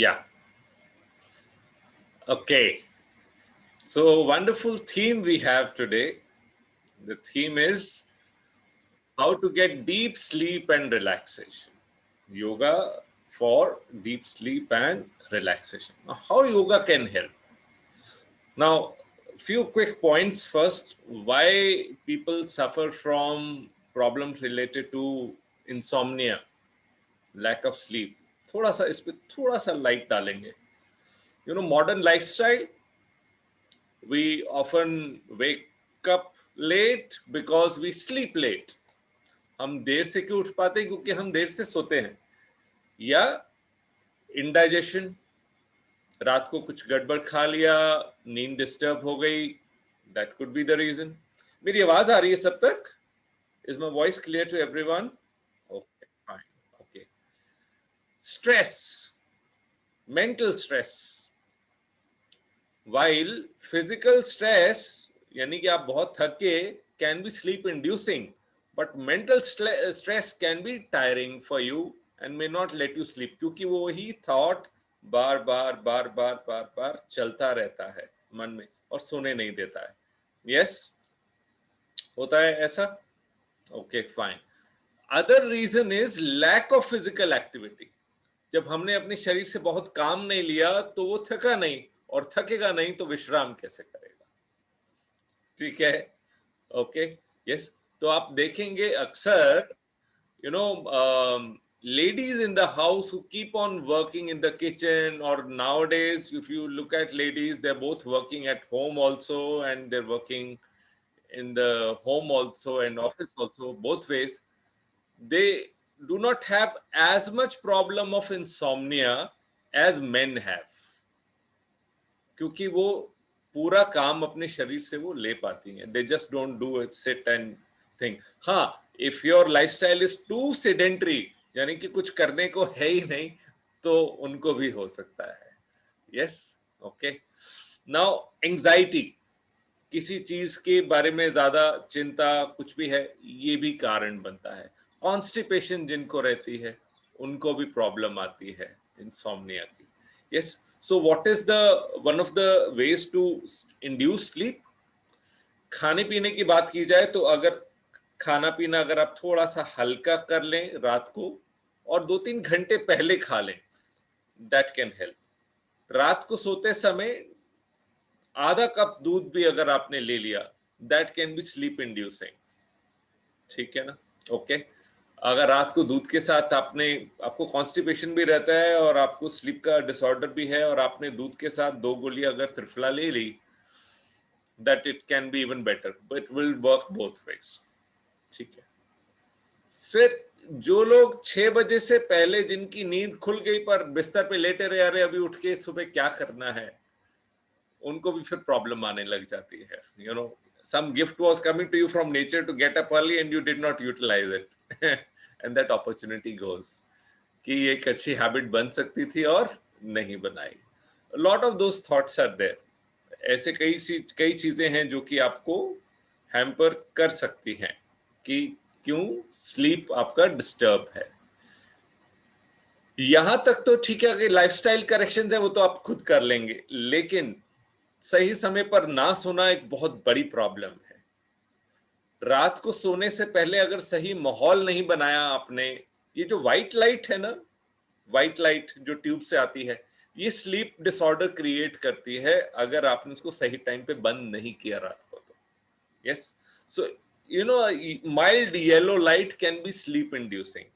Yeah. Okay. So wonderful theme we have today. The theme is how to get deep sleep and relaxation. Yoga for deep sleep and relaxation. Now, how yoga can help? Now, few quick points. First, why people suffer from problems related to insomnia, lack of sleep. थोड़ा सा इस पे थोड़ा सा light डालेंगे. Modern lifestyle, we often wake up late because we sleep late. हम देर से क्यों उठ पाते हैं? क्योंकि हम देर से सोते हैं. या इंडाइजेशन, रात को कुछ गड़बड़ खा लिया, नींद डिस्टर्ब हो गई. That could be the reason. मेरी आवाज आ रही है सब तक? Is my voice clear to everyone? Okay, fine. Okay. Stress, mental stress. while physical stress यानी कि आप बहुत थक के can be sleep inducing, but mental stress can be tiring for you and may not let you sleep, क्योंकि वो ही thought बार बार चलता रहता है मन में और सोने नहीं देता है. yes, होता है ऐसा? okay, fine. other reason is lack of physical activity. जब हमने अपने शरीर से बहुत काम नहीं लिया तो वो थका नहीं, और थकेगा नहीं तो विश्राम कैसे करेगा? ठीक है. ओके. यस. तो आप देखेंगे अक्सर ladies in the house who keep on working in the kitchen, or nowadays if you look at ladies, they're both working at home also and they're working in the home also and office also, both ways. They do not have as much problem of insomnia as men have, क्योंकि वो पूरा काम अपने शरीर से वो ले पाती हैं. They just don't do it, sit and think. हाँ, if your lifestyle is too sedentary, यानी कि कुछ करने को है ही नहीं, तो उनको भी हो सकता है. यस. ओके. नाउ एंजाइटी, किसी चीज के बारे में ज्यादा चिंता, कुछ भी है, ये भी कारण बनता है. कॉन्स्टिपेशन जिनको रहती है उनको भी प्रॉब्लम आती है इंसोम्निया की. yes, so what is the one of the ways to induce sleep? खाने पीने की बात की जाए तो अगर खाना पीना अगर आप थोड़ा सा हल्का कर लें रात को और 2-3 घंटे पहले खा लें, that can help. रात को सोते समय आधा कप दूध भी अगर आपने ले लिया, that can be sleep inducing. ठीक है ना? ओके. अगर रात को दूध के साथ आपको कॉन्स्टिपेशन भी रहता है और आपको स्लीप का डिसऑर्डर भी है और आपने दूध के साथ 2 गोली अगर त्रिफला ले ली, that it can be even better, but it will work both ways. ठीक है. फिर जो लोग 6 बजे से पहले जिनकी नींद खुल गई पर बिस्तर पे लेटे रहे, अरे अभी उठ के सुबह क्या करना है, उनको भी फिर प्रॉब्लम आने लग जाती है. some gift was coming to you from nature to get up early and you did not utilize it. and that opportunity goes कि ये एक अच्छी हैबिट बन सकती थी और नहीं बनाई. lot of those thoughts are there. ऐसे कई चीजें हैं जो कि आपको हैम्पर कर सकती हैं कि क्यों स्लीप आपका डिस्टर्ब है. यहां तक तो ठीक है कि लाइफस्टाइल करेक्शंस है वो तो आप खुद कर लेंगे, लेकिन सही समय पर ना सोना एक बहुत बड़ी प्रॉब्लम है. रात को सोने से पहले अगर सही माहौल नहीं बनाया आपने, ये जो व्हाइट लाइट है ना, व्हाइट लाइट जो ट्यूब से आती है, ये स्लीप डिसऑर्डर क्रिएट करती है अगर आपने उसको सही टाइम पे बंद नहीं किया रात को तो. Yes. So mild yellow light can be sleep inducing.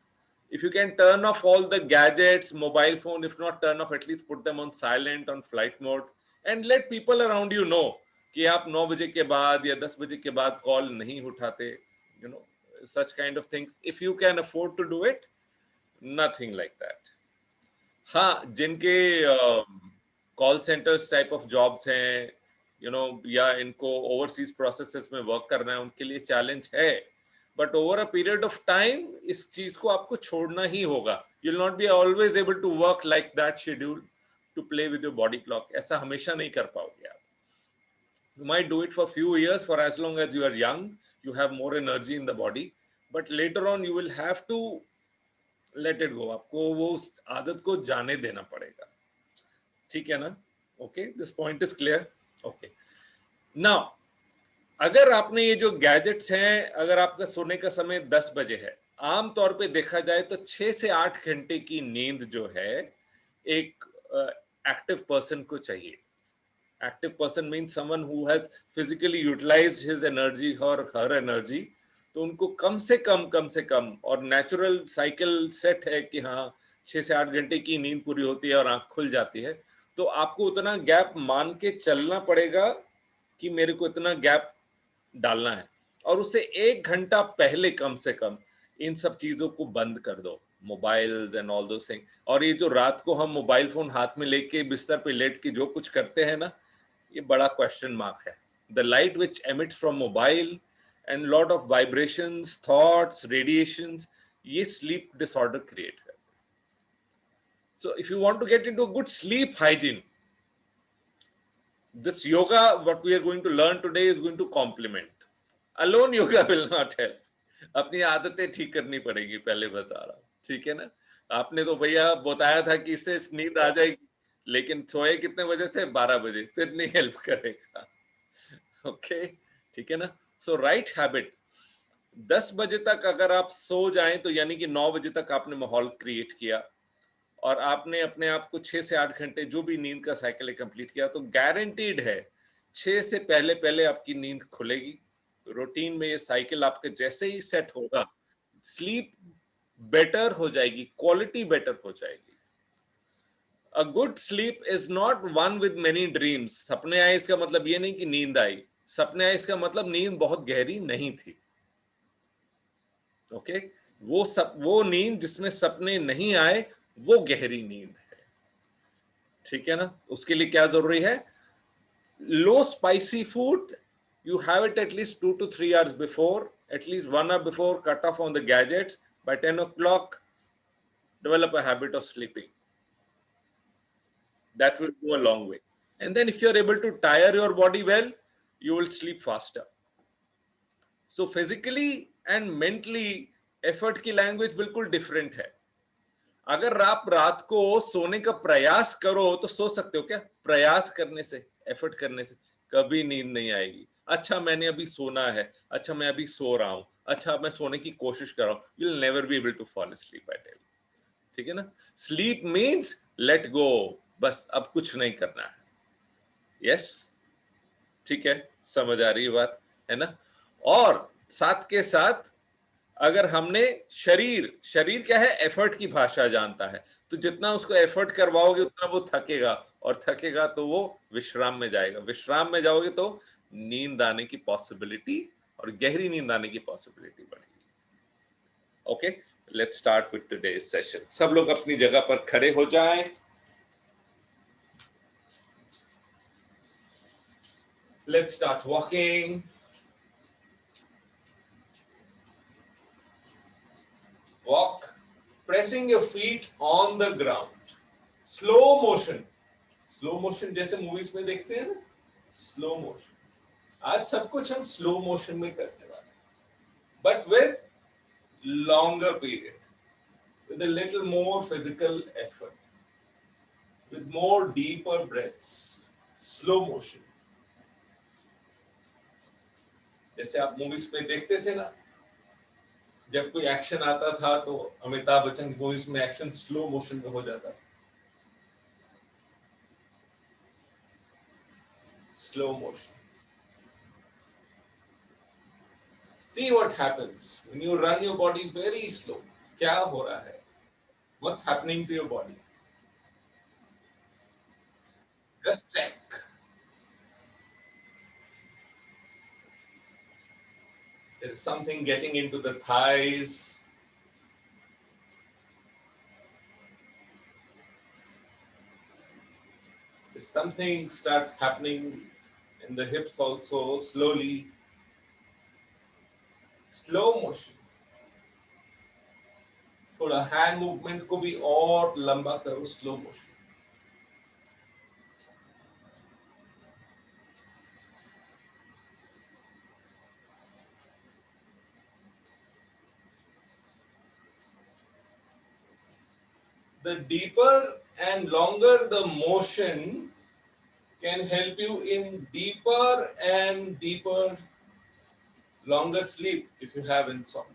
If you can turn off all the gadgets, mobile phone, if not turn off, at least put them on silent, on flight mode, and let people around you know कि आप 9 बजे के बाद या 10 बजे के बाद call नहीं उठाते. such kind of things, if you can afford to do it, nothing like that. हाँ, जिनके call centres type of jobs हैं, या इनको ओवरसीज प्रोसेसेस में वर्क करना है, उनके लिए चैलेंज है. But over a period of time इस चीज को आपको छोड़ना ही होगा. You will not be always able to work like that schedule to play with your body clock. ऐसा हमेशा नहीं कर पाओगे आप. You might do it for few years, for as long as you are young, you have more energy in the body, but later on you will have to let it go. आपको वो उस आदत को जाने देना पड़ेगा. ठीक है ना? Okay, this point is clear. Okay, now अगर आपने ये जो गैजेट्स हैं, अगर आपका सोने का समय 10 बजे है, आमतौर पे देखा जाए तो 6 से 8 घंटे की नींद जो है एक एक्टिव पर्सन को चाहिए. Active person means someone who has physically utilized his energy और हर एनर्जी. तो उनको कम से कम और नेचुरल साइकिल सेट है कि हाँ 6 से 8 घंटे की नींद पूरी होती है और आंख खुल जाती है. तो आपको उतना गैप मान के चलना पड़ेगा कि मेरे को इतना गैप डालना है, और उससे 1 घंटा पहले कम से कम इन सब चीजों को बंद कर दो, mobiles and all those thing. और ये जो रात को हम मोबाइल फोन हाथ में लेके बिस्तर पे लेट के जो कुछ करते हैं ना, ये बड़ा क्वेश्चन मार्क है. The light which emits from mobile and lot of vibrations, thoughts, radiations, ये स्लीप डिसऑर्डर क्रिएट करते हैं. So if you want to get into good sleep hygiene, this yoga what we are going to learn today is going to complement. Alone yoga will not help. अपनी आदतें ठीक करनी पड़ेगी, पहले बता रहा हूं. ठीक है ना? आपने तो भैया बताया था कि इससे नींद आ जाएगी, लेकिन सोए कितने बजे थे? 12 बजे. फिर नहीं हेल्प करेगा. ओके, ठीक है ना? सो राइट हैबिट, 10 बजे तक अगर आप सो जाएं तो यानी कि 9 बजे तक आपने माहौल क्रिएट किया और आपने अपने आप को 6 से 8 घंटे जो भी नींद का साइकिल है कंप्लीट किया, तो गारंटीड है 6 से पहले पहले आपकी नींद खुलेगी. रूटीन में ये साइकिल आपके जैसे ही सेट होगा, स्लीप बेटर हो जाएगी, क्वालिटी बेटर हो जाएगी. A good sleep is not one with many dreams. सपने आए इसका मतलब ये नहीं कि नींद आई. सपने आए इसका मतलब नींद बहुत गहरी नहीं थी. ओके, वो नींद जिसमें सपने नहीं आए, वो गहरी नींद है. ठीक है ना? उसके लिए क्या जरूरी है? Low spicy food, you have it at least 2 to 3 hours before, at least 1 hour before. Cut off on the gadgets. By 10 o'clock, develop a habit of sleeping. That will go a long way. And then if you're able to tire your body well, you will sleep faster. So physically and mentally, effort की language बिल्कुल different है. अगर आप रात को सोने का प्रयास करो तो सो सकते हो क्या? प्रयास करने से, एफर्ट करने से कभी नींद नहीं आएगी. अच्छा मैंने अभी सोना है, अच्छा मैं अभी सो रहा हूं, अच्छा मैं सोने की कोशिश कर रहा हूं, you will never be able to fall asleep, I tell you. ठीक है ना? स्लीप मीन्स लेट गो, बस अब कुछ नहीं करना है. यस, ठीक है, समझ आ रही है बात, है ना? और साथ के साथ अगर हमने शरीर शरीर क्या है? एफर्ट की भाषा जानता है. तो जितना उसको एफर्ट करवाओगे उतना वो थकेगा, और थकेगा तो वो विश्राम में जाएगा. विश्राम में जाओगे तो नींद आने की पॉसिबिलिटी, और गहरी नींद आने की पॉसिबिलिटी बढ़ेगी. Okay, let's start with today's session. सब लोग अपनी जगह पर खड़े हो जाएं. Let's start walking. Walk, pressing your feet on the ground. Slow motion. Slow motion जैसे मूवीज में देखते हैं ना, स्लो मोशन. आज सब कुछ हम स्लो मोशन में करने वाले हैं, but with longer period, with a little more physical effort, with more deeper breaths. Slow motion जैसे आप मूवीज में देखते थे ना, जब कोई एक्शन आता था तो अमिताभ बच्चन की मूवीज में एक्शन स्लो मोशन में हो जाता था. Slow motion. See what happens when you run your body very slow. क्या हो रहा है? What's happening to your body? Just check. There is something getting into the thighs. There's something start happening in the hips also, slowly. Slow motion. थोड़ा hand movement को भी और लंबा करो. Slow motion. the deeper and longer the motion can help you in deeper and deeper, longer sleep if you have insomnia.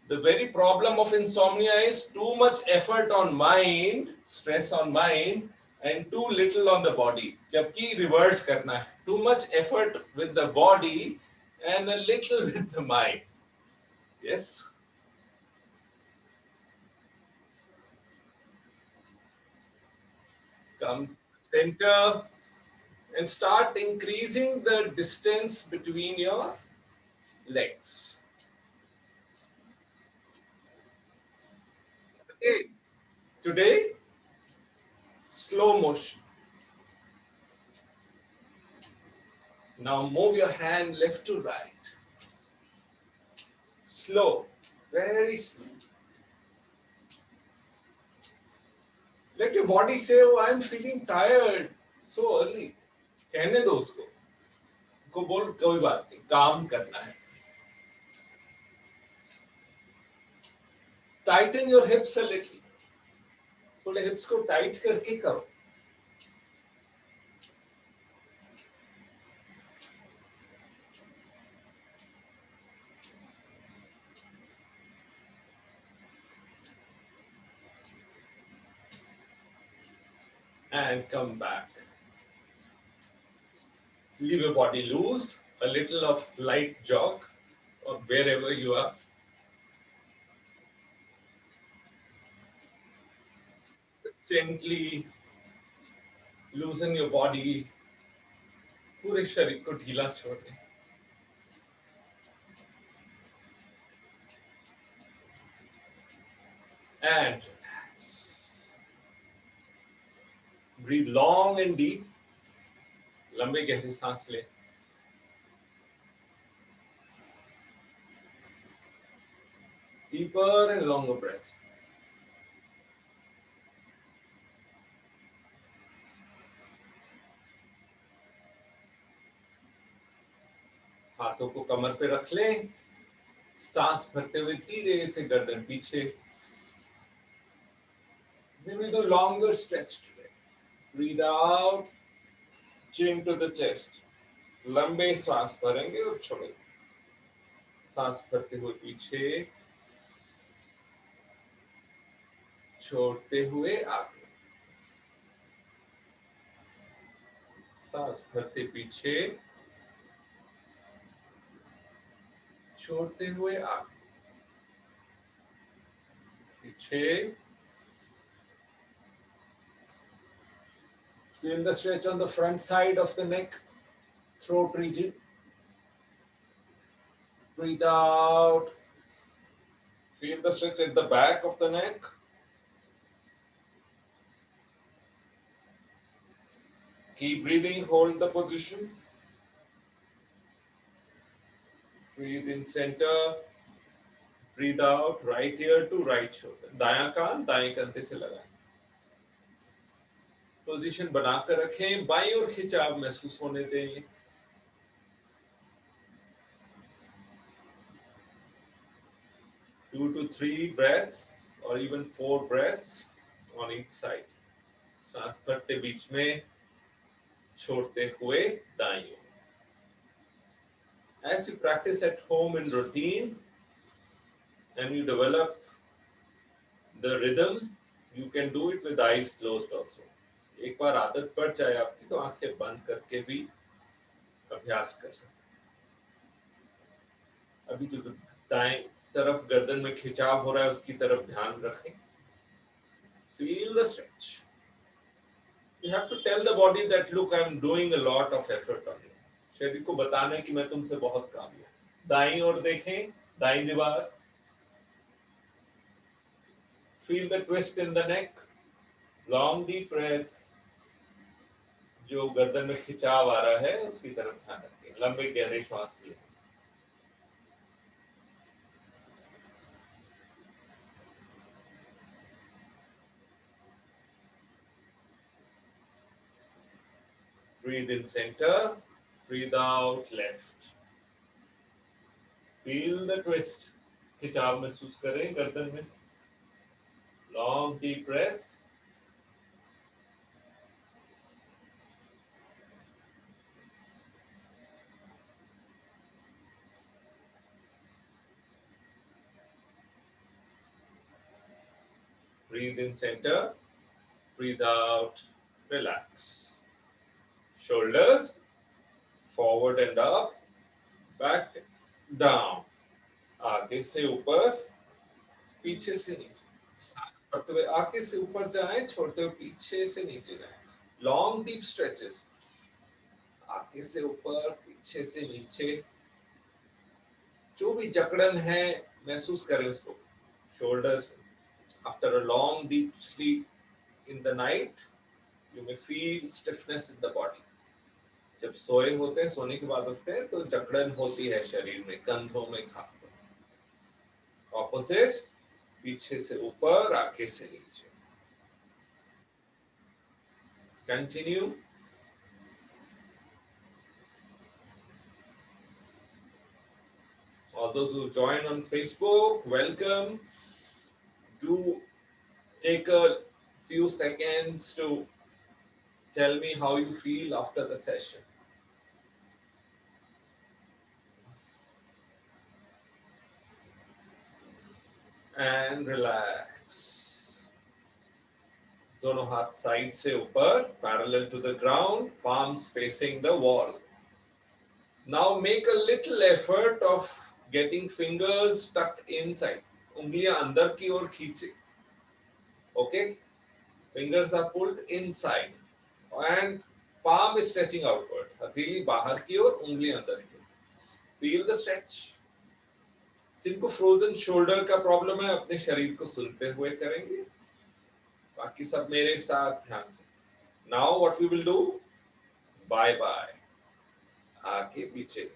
The very problem of insomnia is too much effort on mind, stress on mind, and too little on the body. जबकि reverse करना है. Too much effort with the body and a little with the mind. Yes. Come center and start increasing the distance between your legs. Okay. Today, slow motion. Now move your hand left to right. Slow, very slow. Let your body say, oh, I'm feeling tired so early. कहने दो उसको. को बोल कोई बात नहीं, काम करना है. Tighten your hips a little. थोड़े hips को tight करके करो. And come back. Leave your body loose. A little of light jog or wherever you are. Gently loosen your body. पूरे शरीर को ढीला छोड़ दें. And relax. Breathe long and deep. लंबे गहरे सांस ले. Deeper and longer breaths. हाथों को कमर पे रख लें. सांस भरते हुए धीरे से गर्दन पीछे. We will do longer stretch today. Breathe out, chin to the chest. लंबे सांस भरेंगे और छोड़ेंगे. सांस भरते हुए पीछे, छोड़ते हुए आगे. सांस भरते पीछे, छोड़ते हुए आगे. पीछे. Feel the stretch on the front side of the neck, throat region. Breathe out. Feel the stretch at the back of the neck. Keep breathing, hold the position. Breathe in center. Breathe out, right ear to right shoulder. दायां कान दाएं कंधे से लगाएं. Position बनाकर रखें. बाईं ओर खिंचाव महसूस होने दें. 2 to 3 breaths or even 4 breaths on each side. सांस भरते बीच में, छोड़ते हुए दाईं ओर. As you practice at home in routine and you develop the rhythm, you can do it with eyes closed also. एक बार आदत पड़ जाए आपकी तो आंखें बंद करके भी अभ्यास कर सकते. अभी जो दाएं तरफ गर्दन में खिंचाव हो रहा है उसकी तरफ ध्यान रखें. Feel the stretch. You have to tell the body that look, I am doing a lot of effort on you. शरीर को बताना है कि मैं तुमसे बहुत काम लिया. दाईं ओर देखें, दाईं दीवार. Feel the twist in the neck. Long deep breaths. जो गर्दन में खिंचाव आ रहा है उसकी तरफ ध्यान रखें. लंबे गहरे श्वास लें. Breathe in center. Breathe out left. Feel the twist. खिंचाव महसूस करें गर्दन में. Long deep breaths. Breathe in center. Breathe out. Relax. Shoulders forward and up. Back down. आगे से ऊपर, पीछे से नीचे. सांस भरते हुए आगे से ऊपर जाएं, छोड़ते हुए पीछे से नीचे जाएं. Long deep stretches. आगे से ऊपर, पीछे से नीचे. जो भी जकड़न है महसूस करें उसको. Shoulders. After a long deep sleep in the night, you may feel stiffness in the body. जब सोए होते हैं, सोने के बाद उठते हैं तो जकड़न होती है शरीर में, कंधों में खासकर. ऑपोजिट, पीछे से ऊपर, आगे से नीचे. Continue. All those who join on Facebook, welcome. Do take a few seconds to tell me how you feel after the session. And relax. दोनों हाथ साइड से ऊपर, parallel to the ground, palms facing the wall. Now make a little effort of getting fingers tucked inside. उंगलियां अंदर की ओर खींचे. Okay? Fingers are pulled inside. And palm is stretching outward. हथेली बाहर की ओर, उंगली अंदर की ओर. Feel the stretch. जिनको फ्रोजन शोल्डर का प्रॉब्लम है, अपने शरीर को सुनते हुए करेंगे. बाकी सब मेरे साथ ध्यान से. Now what we will do? Bye bye. आगे पीछे.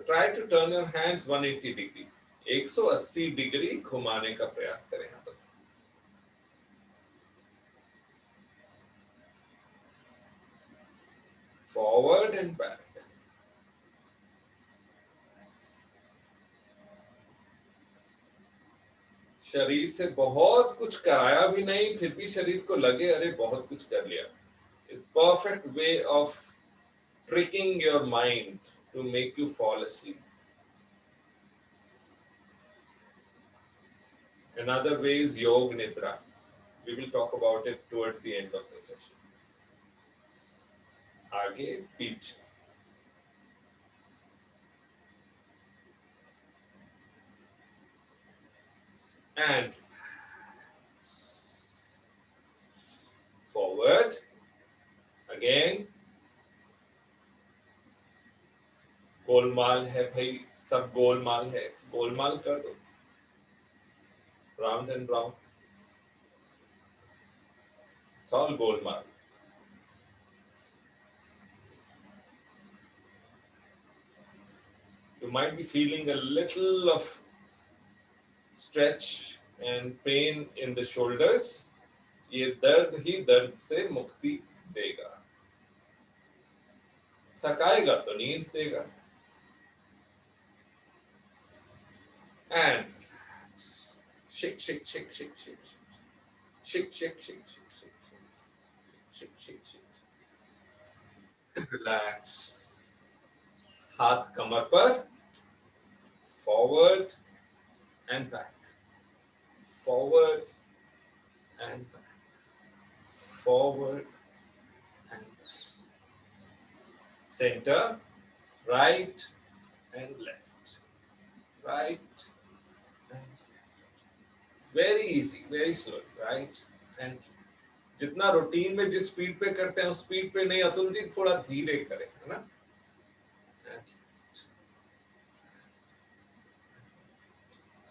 Try to turn your hands 180 degree. 180 degree घुमाने का प्रयास करें. Forward and back. शरीर से बहुत कुछ कराया भी नहीं, फिर भी शरीर को लगे अरे बहुत कुछ कर लिया. It's perfect way of tricking your mind to make you fall asleep. Another way is Yog Nidra. We will talk about it towards the end of the session. आगे पीछे. And forward. Again. गोलमाल है भाई, सब गोलमाल है. गोलमाल कर दो. Round and round. It's all golmaal. You might be feeling a little of stretch and pain in the shoulders. ये दर्द ही दर्द से मुक्ति देगा. थकाएगा तो नींद देगा. And shake, shake, shake, shake, shake, shake, shake, shake, shake, shake, shake, shake. Relax. हाथ कमर पर. Forward and back. Forward and back. Forward and back. Center, right and left. Right and left. Very easy, very slow. Right and left. जितना routine में जिस speed पे करते हैं उस speed पे नहीं, अतुल जी थोड़ा धीरे करें, है ना.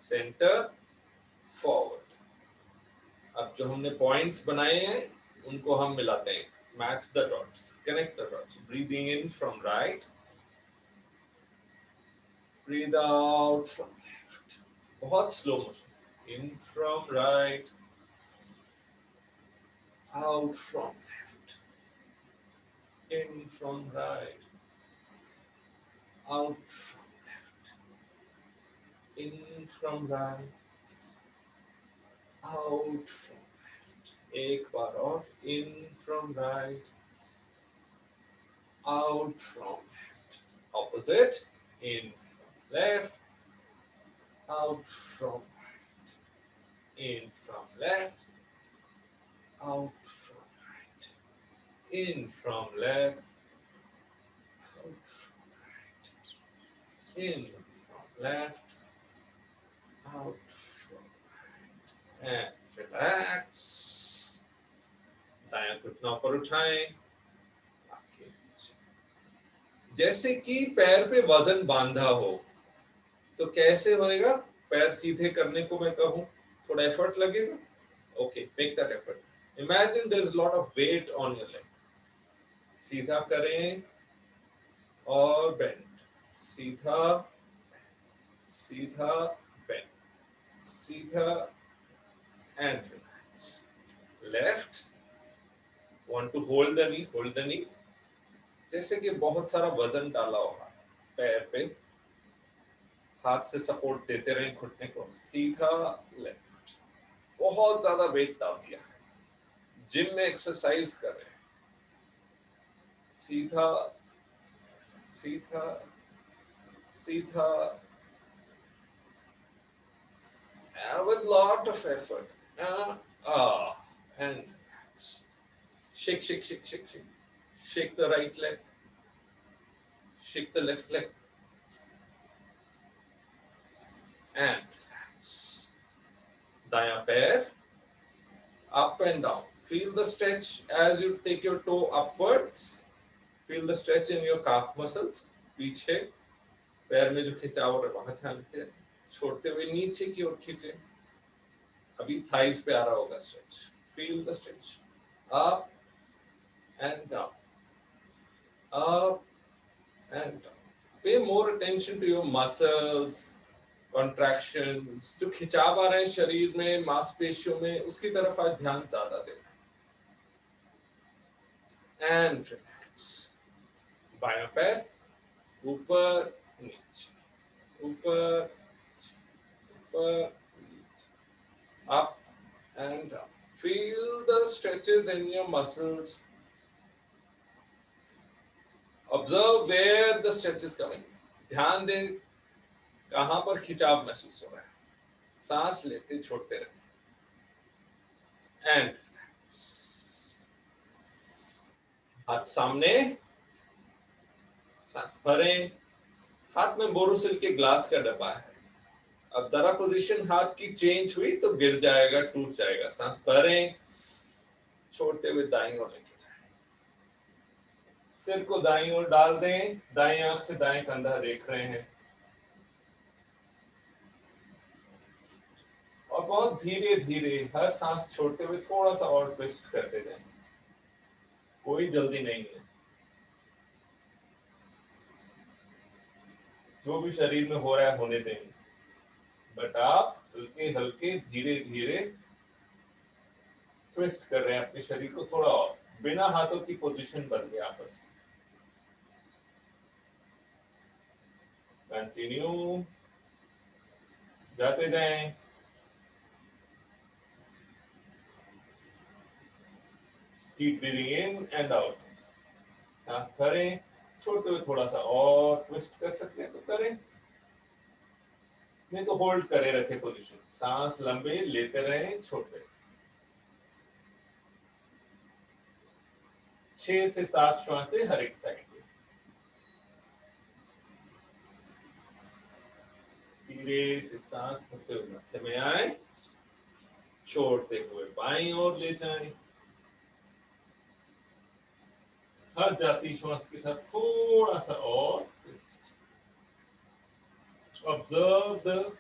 Centre, forward. अब जो हमने पॉइंट्स बनाए हैं उनको हम मिलाते हैं. Match the dots, connect the dots. Breathing in from right, breathe out from left. बहुत slow motion. In from right, out from left. in from right, out from left, in from right, out from left. एक बार और, in from right, out from left. Opposite, in from left, out from right, in from left, out from right, in from left, out from right, in from left, out from right, and relax. दायां घुटना पर उठाएं, आगे नीचे। जैसे कि पैर पे वजन बांधा हो, तो कैसे होएगा? पैर सीधे करने को मैं कहूं, थोड़ा एफर्ट लगेगा। Okay, make that effort. Imagine there is lot of weight on your leg. सीधा करें और बेंड, सीधा, सीधा, बेंड, सीधा and relax. Left, want to hold the knee, hold the knee. जैसे कि बहुत सारा वजन डाला होगा पैर पे, हाथ से सपोर्ट देते रहे घुटने को, सीधा लेफ्ट। बहुत ज्यादा वेट डाल दिया है, जिम में एक्सरसाइज कर रहे हैं, सीधा, सीधा, सीधा, with lot of effort, and shake, shake, shake, shake, shake, shake the right leg, shake the left leg, and relax. दायां पैर up and down. Feel the stretch as you take your toe upwards. Feel the stretch in your calf muscles. पीछे पैर में जो खिंचाव है वहां ध्यान रखें, छोड़ते हुए नीचे की ओर खींचे। अभी थाइस पे आ रहा होगा stretch. Feel the stretch. Up and down. Up and down. Pay more attention to your muscles, contractions, जो खिंचाव आ रहे हैं शरीर में, मांसपेशियों में, उसकी तरफ आज ध्यान ज्यादा देना। And relax. बायां पैर ऊपर नीचे, ऊपर ऊपर नीचे, up and down. Feel the stretches in your muscles. Observe where the stretch is coming. ध्यान दें कहां पर खिंचाव महसूस हो रहा है। सांस लेते छोड़ते रहे। एंड हाथ सामने, सांस भरें। हाथ में बोरोसिल के ग्लास का डब्बा है। अब जरा पोजीशन हाथ की चेंज हुई तो गिर जाएगा, टूट जाएगा। सांस भरें, छोड़ते हुए दाईं ओर लेके जाएं। सिर को दाईं ओर डाल दें, दाईं आंख से दाएं कंधा देख रहे हैं, और बहुत धीरे धीरे हर सांस छोड़ते हुए थोड़ा सा और ट्विस्ट करते जाएं। कोई जल्दी नहीं है, जो भी शरीर में हो रहा है होने दें, बट आप हल्के हल्के धीरे धीरे ट्विस्ट कर रहे हैं अपने शरीर को थोड़ा और, बिना हाथों की पोजीशन बदले आपस में। कंटिन्यू, जाते जाएं। Keep breathing in and out. सांस भरें, छोड़ते हुए थोड़ा सा और ट्विस्ट कर सकते हैं तो करें, नहीं तो होल्ड करे रखे पोजीशन। सांस लंबे लेते रहें, छोड़ते। 6 से 7 श्वासें हर एक साइड में। धीरे से सांस भरते हुए मध्य में आए, छोड़ते हुए बाईं ओर ले जाएं। हर जाती श्वास के साथ थोड़ा सा और ट्विस्ट। ऑब्जर्व द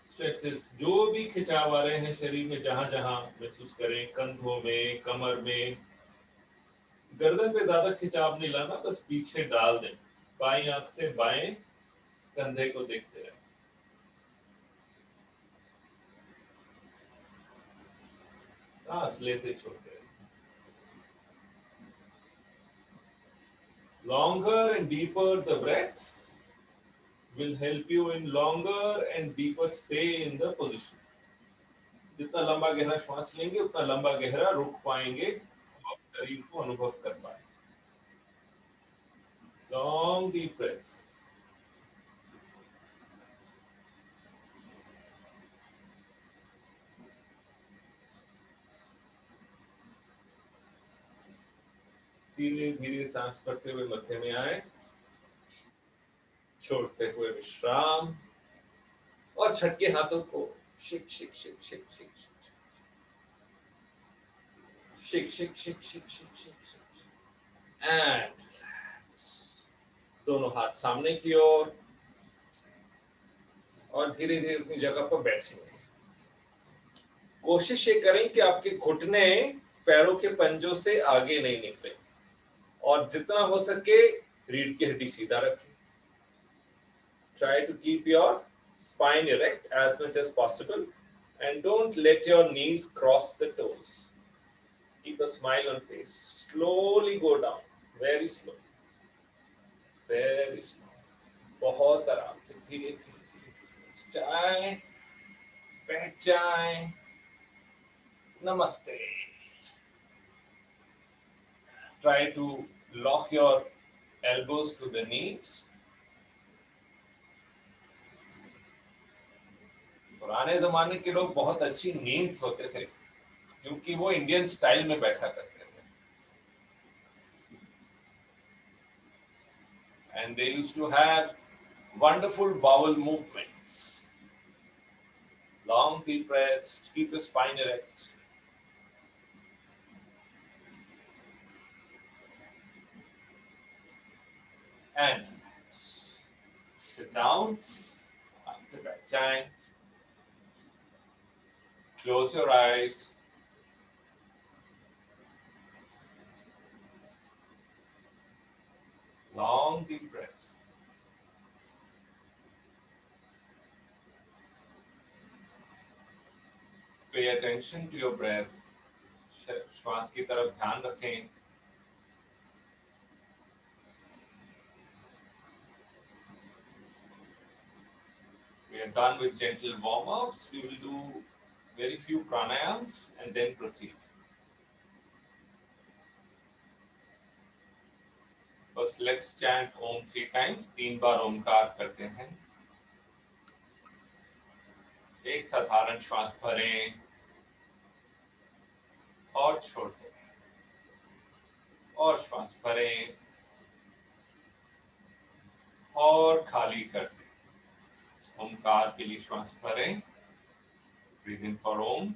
स्ट्रेचेस, जो भी खिंचाव आ रहे हैं शरीर में, जहां जहां महसूस करें, कंधों में, कमर में। गर्दन पे ज्यादा खिंचाव नहीं लाना, बस पीछे डाल दें। बाईं आंख से बाएं कंधे को देखते रहें। सांस लेते छोड़ते रहें। Longer and deeper the breaths will help you in longer and deeper stay in the position. जितना लंबा गहरा श्वास लेंगे उतना लंबा गहरा रुक पाएंगे, आप शरीर को अनुभव कर पाएंगे. Long deep breaths. धीरे धीरे सांस भरते हुए मध्य में आए, छोड़ते हुए विश्राम, और छटके हाथों को शिक शिक शिक शिक शिक शिक शिक शिक शिक शिक शिक एंड दोनों हाथ सामने की ओर और धीरे धीरे अपनी जगह पर बैठेंगे. कोशिश ये करें कि आपके घुटने पैरों के पंजों से आगे नहीं निकले और जितना हो सके रीढ़ की हड्डी सीधा रखें. Try to keep your spine erect as much as possible and don't let your knees cross the toes. Keep a smile on face. Slowly go down, very slowly. Very slow. बहुत आराम से धीरे धीरे जाए, बैठ जाए. Namaste. Try to lock your elbows to the knees. पुराने जमाने के लोग बहुत अच्छी नींद सोते थे क्योंकि वो इंडियन स्टाइल में बैठा करते थे. And they used to have wonderful bowel movements. Long deep breaths, keep your spine erect. And sit down. Sit back down. Close your eyes. Long deep breaths. Pay attention to your breath. श्वास की तरफ ध्यान रखें. We are done with gentle warm-ups. We will do very few pranayams and then proceed. First, let's chant Om 3 times. 3 बार ओमकार करते हैं. एक साधारण श्वास भरें और छोड़ते हैं, और श्वास भरें और खाली कर दें. ओमकार के लिए श्वास भरें. Breathe in for Om.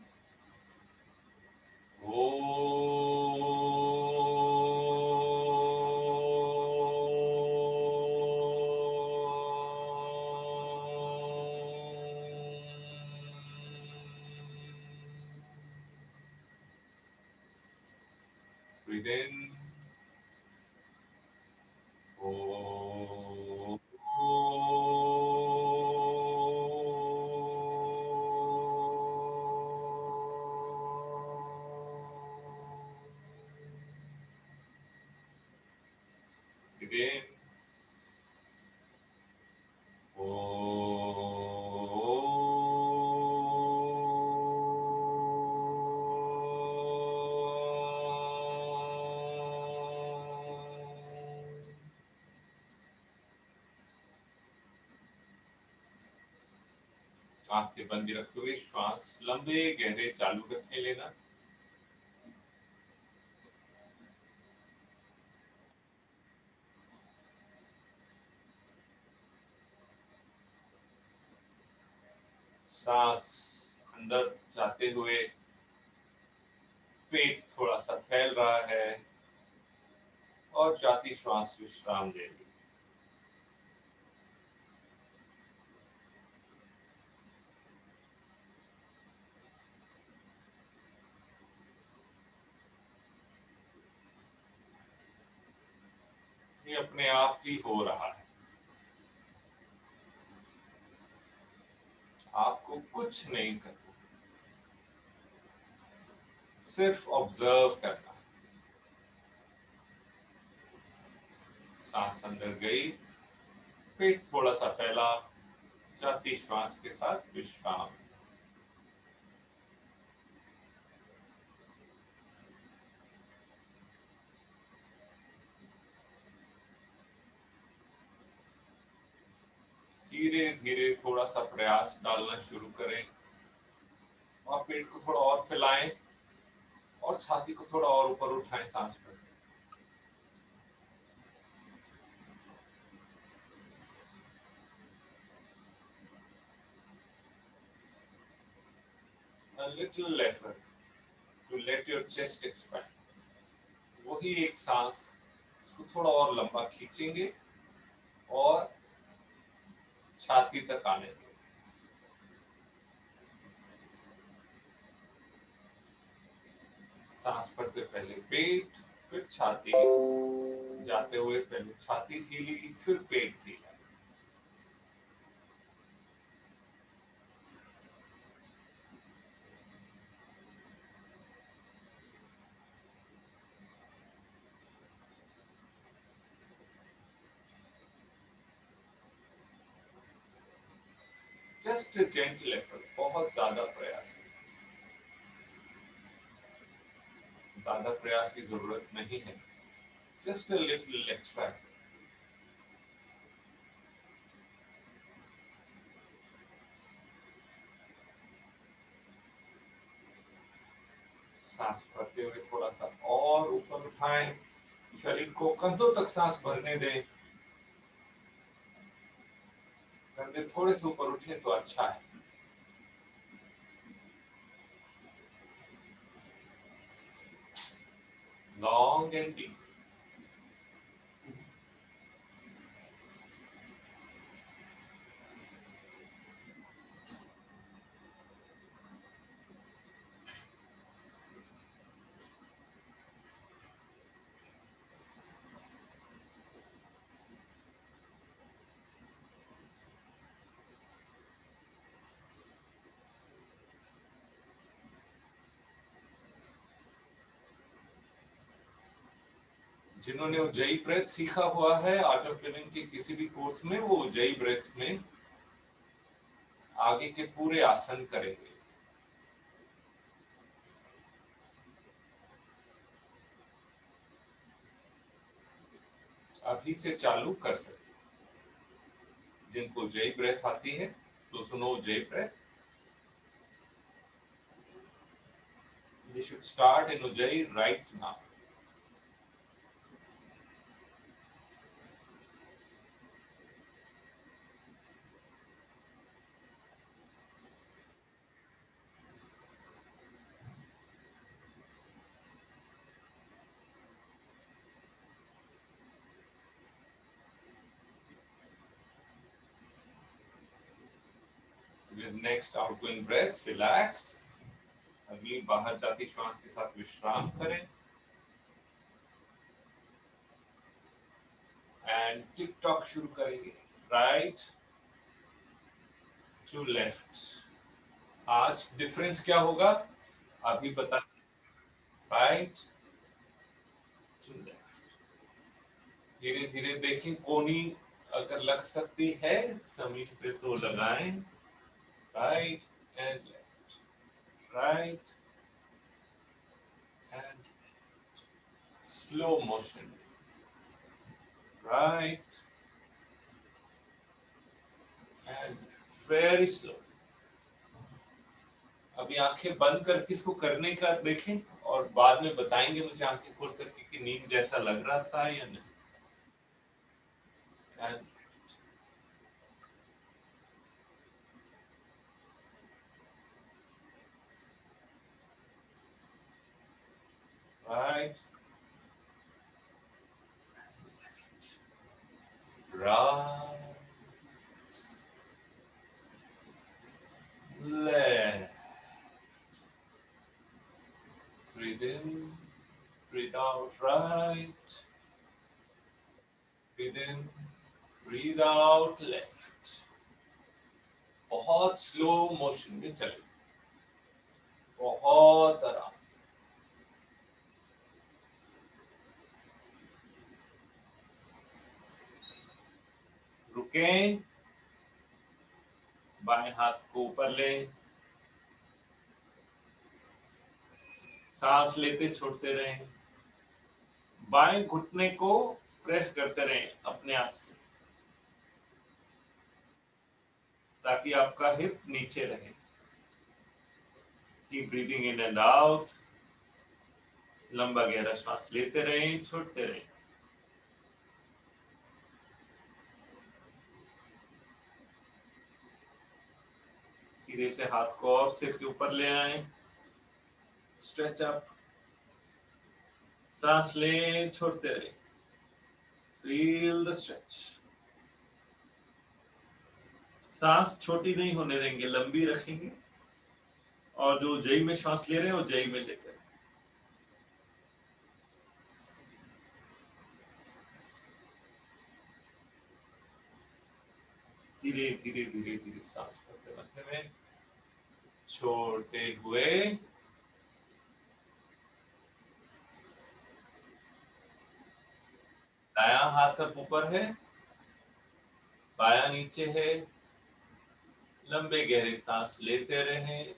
Breathe in. Again. आंखें बंद रखते हुए श्वास लंबे गहरे चालू रखें लेना. सांस अंदर जाते हुए पेट थोड़ा सा फैल रहा है और जाती श्वास विश्राम ले ली. ये अपने आप ही हो रहा है. आपको कुछ नहीं करना, सिर्फ ऑब्जर्व करना. सांस अंदर गई, पेट थोड़ा सा फैला, जाती श्वास के साथ विश्राम। धीरे धीरे थोड़ा सा प्रयास डालना शुरू करें और पेट को थोड़ा और फैलाएं और छाती को थोड़ा और ऊपर उठाएं सांस पर। A little effort to let your chest expand. वही एक सांस, उसको थोड़ा और लंबा खींचेंगे और छाती तक आने देंगे। सांस भरते पहले पेट, फिर छाती, जाते हुए पहले छाती ढीली, फिर पेट ढीला। जस्ट जेंटल एफर्ट, बहुत ज्यादा प्रयास नहीं, ज्यादा प्रयास की जरूरत नहीं है, जस्ट अ लिटिल एक्स्ट्रा। सांस भरते हुए थोड़ा सा और ऊपर उठाएं, शरीर को कंधों तक सांस भरने दें। कंधे थोड़े से ऊपर उठे तो अच्छा है। Long and deep. जिन्होंने उज्जयी ब्रेथ सीखा हुआ है आर्ट ऑफ लिविंग के किसी भी कोर्स में, वो उज्जयी ब्रेथ में आगे के पूरे आसन करेंगे। अभी से चालू कर सकते। जिनको उज्जयी ब्रेथ आती है तो सुनो ujjayi breath. You should start in Ujjayi right now. With next outgoing breath, relax. अगली बाहर जाती श्वास के साथ विश्राम करें एंड टिक टॉक शुरू करेंगे। Right to left. आज डिफरेंस क्या होगा अभी बता। Right to left. धीरे धीरे देखें, कोनी अगर लग सकती है जमीन पे तो लगाएं। Right and left, right and slow motion. Right and very slow. अभी आंखें बंद करके इसको करने का देखें और बाद में बताएंगे मुझे आंखें खोल करके कि नींद जैसा लग रहा था या नहीं। And right, right, left. Breathe in, breathe out, right. Breathe in, breathe out, left. बहुत स्लो मोशन में चले, बहुत आराम से। रुकें, बाएं हाथ को ऊपर लें, सांस लेते छोड़ते रहें, बाएं घुटने को प्रेस करते रहें अपने आप से ताकि आपका हिप नीचे रहे। Keep breathing in and out, लंबा गहरा श्वास लेते रहें, छोड़ते रहें। धीरे से हाथ को और सिर के ऊपर ले आए, स्ट्रेच अप, सांस लें, छोड़ते रहें, फील द स्ट्रेच। सांस छोटी नहीं होने देंगे, लंबी रखेंगे और जो ऊंचाई में सांस ले रहे हैं ऊंचाई में लेते हैं। धीरे धीरे धीरे धीरे सांस भरते मध्य में, छोड़ते हुए दायां हाथ अब ऊपर है, बायां नीचे है, लंबे गहरे सांस लेते रहें,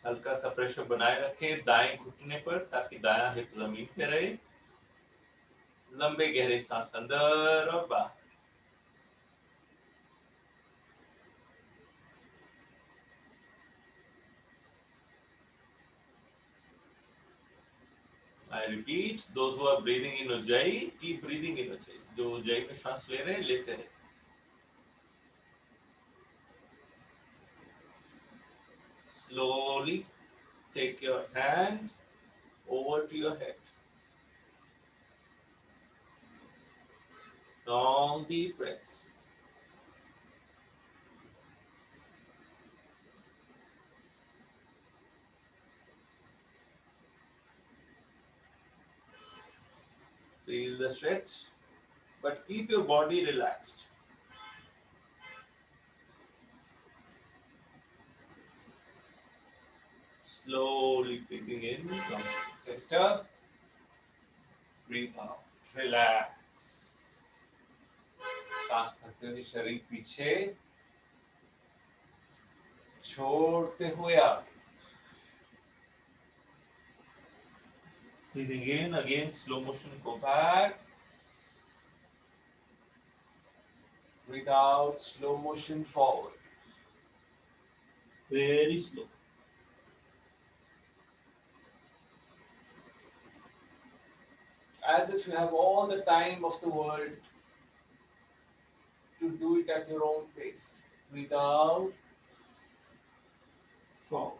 हल्का सा प्रेशर बनाए रखें दाएं घुटने पर ताकि दायां हिप जमीन पे रहे, लंबे गहरे सांस अंदर और बाहर। I repeat, those who are breathing in ujjayi, keep breathing in ujjayi. जो ujjayi में सांस ले रहे हैं लेते रहे। Slowly take your hand over to your head. Long deep breaths. Feel the stretch, but keep your body relaxed. Slowly breathing in, come to the center. Breathe out, relax. सांस भरते हुए शरीर पीछे, छोड़ते हुए आगे। Breathing in, again slow motion, go back. Breathe out, slow motion forward. Very slow. As if you have all the time of the world to do it at your own pace. Breathe out, forward.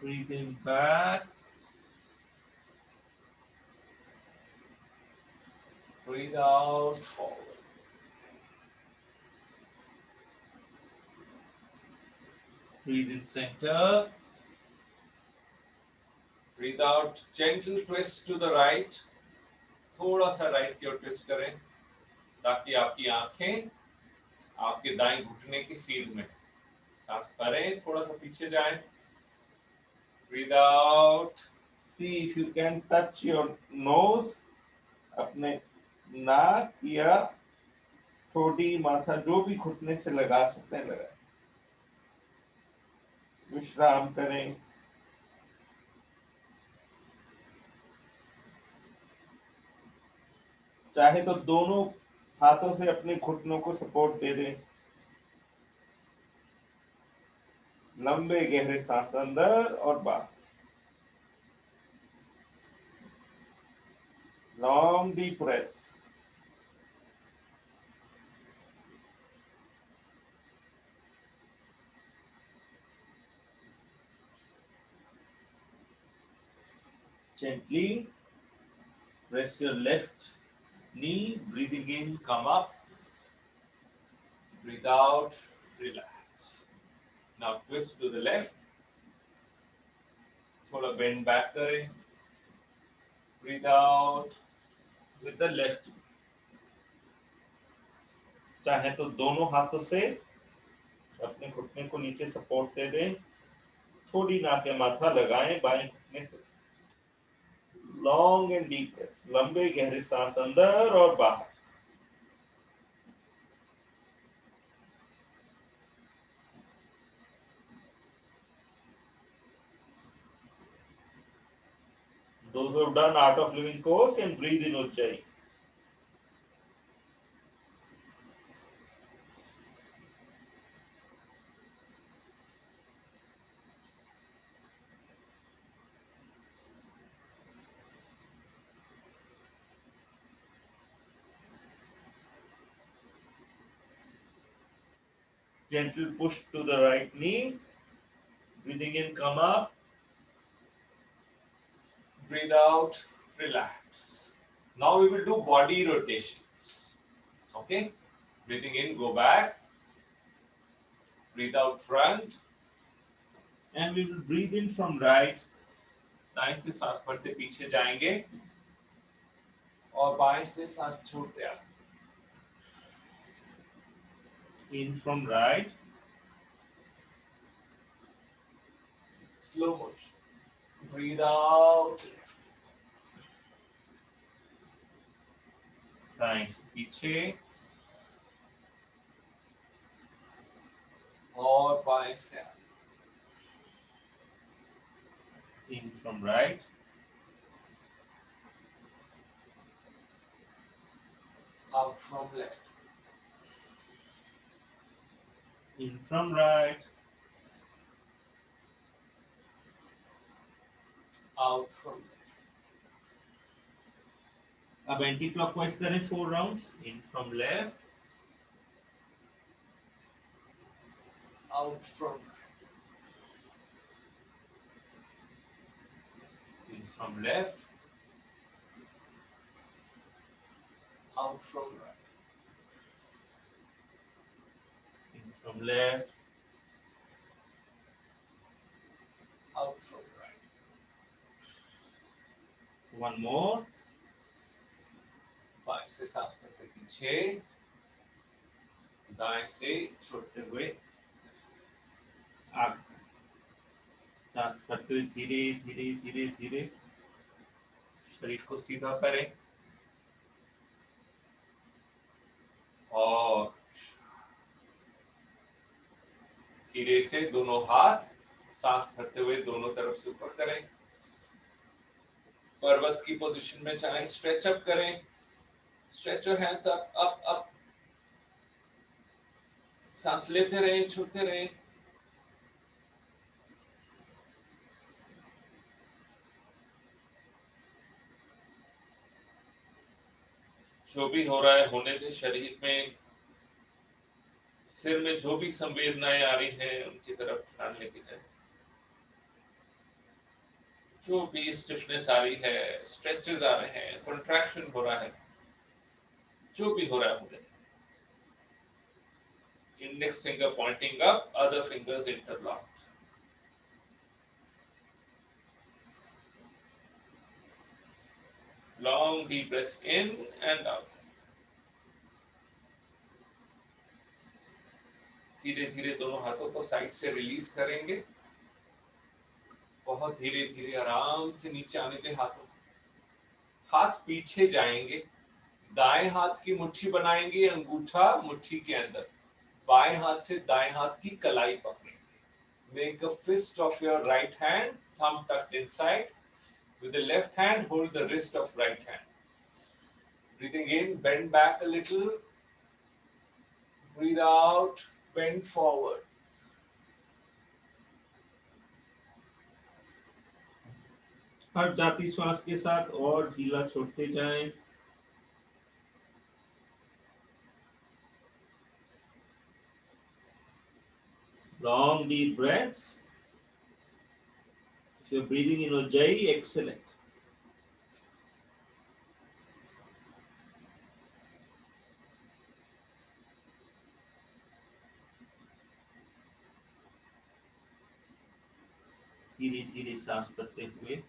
Breathe in back. Breathe out, forward. Breathe in center. Breathe out, gentle twist to the right. थोड़ा सा right की ओर twist करें ताकि आपकी आंखें आपके दाएं घुटने की सीध में। सांस भरें, थोड़ा सा पीछे जाएं। Breathe out. See if you can touch your nose. अपने नाक या ठोड़ी, माथा जो भी घुटने से लगा सकते हैं लगाएं। विश्राम करें। चाहे तो दोनों हाथों से अपने घुटनों को सपोर्ट दे दें। लंबे गहरे सांस अंदर और बाहर। Long deep breaths. Gently press your left knee, breathing in, come up. Breathe out, relax. Now twist to the left. थोड़ा bend back करें. Breathe out with the left. चाहे तो दोनों हाथों से अपने घुटने को नीचे सपोर्ट दे दें। थोड़ी नाक या माथा लगाएं बाएं घुटने से। लॉन्ग एंड डीप ब्रेथ्स, लंबे गहरे सांस अंदर और बाहर. Those who have done Art of Living course can breathe in Ujjayi. Gentle push to the right knee. Breathing in, come up. Breathe out, relax. Now we will do body rotations. Okay? Breathing in, go back. Breathe out front. And we will breathe in from right. दाएं से सांस भरते पीछे जाएंगे और बाएं से सांस छोड़ते आगे. In from right. Slow motion. Breathe out. दाएं से पीछे और बाएं से आगे. In from right. Out from left. In from right. Out from left. अब एंटी क्लॉकवाइज करें 4 rounds. In from left, out from, in from left, out from right, in from left, out from right. One more. बाएं से सांस भरते पीछे, दाएं से छोड़ते हुए आगे. सांस भरते हुए धीरे धीरे धीरे धीरे शरीर को सीधा करें और धीरे से दोनों हाथ सांस भरते हुए दोनों तरफ से ऊपर करें. पर्वत की पोजीशन में चाहे स्ट्रेच अप करें. Stretch your hands up up up. सांस लेते रहें, छोड़ते रहें. जो भी हो रहा है होने दे. शरीर में, सिर में जो भी संवेदनाएं आ रही हैं उनकी तरफ ध्यान लेके जाए. जो भी स्टिफनेस आ रही है, स्ट्रेचेस आ रहे हैं, कंट्रैक्शन हो रहा है, जो भी हो रहा है होने दे. Index finger pointing up, other fingers interlocked. Long deep breaths in and out. धीरे धीरे दोनों हाथों को साइड से रिलीज करेंगे. बहुत धीरे धीरे आराम से नीचे आने दे हाथों. हाथ पीछे जाएंगे. दाएं हाथ की मुट्ठी बनाएंगे, अंगूठा मुट्ठी के अंदर. बाएं हाथ से दाएं हाथ की कलाई पकड़ेंगे. Make a fist of your right hand, thumb tucked inside. With the left hand, hold the wrist of right hand. Breathing in, bend back a little. Breathe out, bend forward. हर जाती श्वास के साथ और ढीला छोड़ते जाएं. Long deep breaths. If you're breathing in Ujjayi, excellent. धीरे धीरे सांस भरते हुए